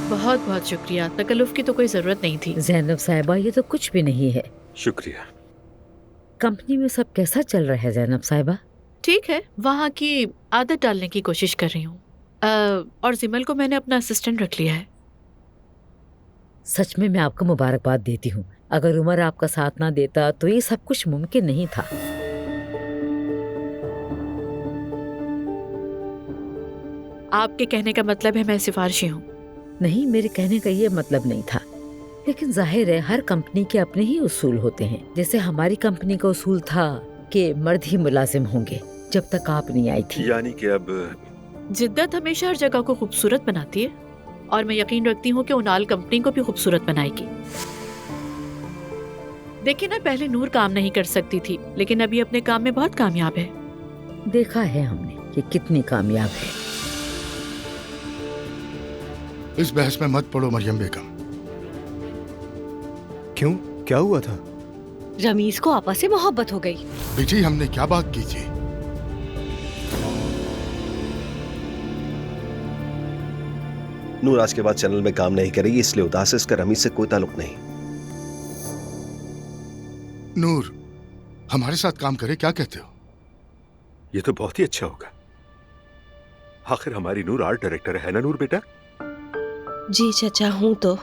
बहुत बहुत शुक्रिया, तकल्लुफ की तो कोई जरूरत नहीं थी। ज़ैनब साहिबा, ये तो कुछ भी नहीं है। शुक्रिया। कंपनी में सब कैसा चल रहा है ज़ैनब साहिबा? ठीक है, वहाँ की आदत डालने की कोशिश कर रही हूँ। और जिमल को मैंने अपना असिस्टेंट रख लिया है। सच में मैं आपको मुबारकबाद देती हूँ। अगर उमर आपका साथ ना देता तो ये सब कुछ मुमकिन नहीं था। आपके कहने का मतलब है मैं सिफारिशी हूँ? नहीं, मेरे कहने का ये मतलब नहीं था, लेकिन जाहिर है हर कंपनी के अपने ही उसूल होते हैं। जैसे हमारी कंपनी का उसूल था कि मर्द ही मुलाजिम होंगे जब तक आप नहीं आई थी। यानी कि अब जिद्दत हमेशा हर जगह को खूबसूरत बनाती है और मैं यकीन रखती हूँ कि उनाल कंपनी को भी खूबसूरत बनाएगी। देखिए ना, पहले नूर काम नहीं कर सकती थी, लेकिन अभी अपने काम में बहुत कामयाब है। देखा है हमने कि कितनी कामयाब है। इस बहस में मत पड़ो मरियम बेगम। क्यों, क्या हुआ था? रमीज को आपस से मोहब्बत हो गई। बेटी, हमने क्या बात की थी? नूर आज के बाद चैनल में काम नहीं करेगी, इसलिए उदास है। इसका रमीज से कोई ताल्लुक नहीं। नूर हमारे साथ काम करे, क्या कहते हो? ये तो बहुत ही अच्छा होगा। आखिर हमारी नूर आर्ट डायरेक्टर है ना नूर बेटा? जी चचा, हूँ तो।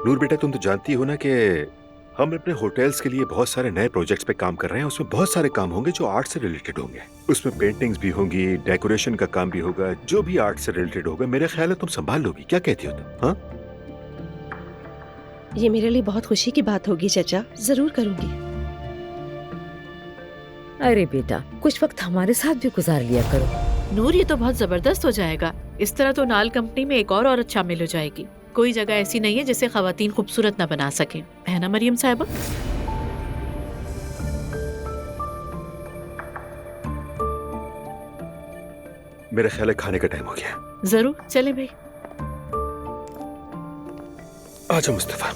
नूर बेटा, तुम तो जानती हो ना कि हम अपने होटल्स के लिए बहुत सारे नए प्रोजेक्ट्स पे काम कर रहे हैं। उसमें बहुत सारे काम होंगे जो आर्ट से रिलेटेड होंगे। उसमें पेंटिंग्स भी होंगी, डेकोरेशन का काम भी होगा। जो भी आर्ट से रिलेटेड होगा, मेरे ख्याल है तुम संभाल लोगी। क्या कहती हो तुम? हाँ, ये मेरे लिए बहुत खुशी की बात होगी चचा, जरूर करूंगी। अरे बेटा, कुछ वक्त हमारे साथ भी गुजार लिया करो। नूर, ये तो बहुत जबरदस्त हो जाएगा। इस तरह तो उनाल कंपनी में एक और औरत शामिल हो जाएगी। कोई जगह ऐसी नहीं है जिसे खवातीन खूबसूरत न बना सके, है ना मरियम साहिबा? मेरा ख्याल है खाने का टाइम हो गया। जरूर, चले भाई। आजा मुस्तफा।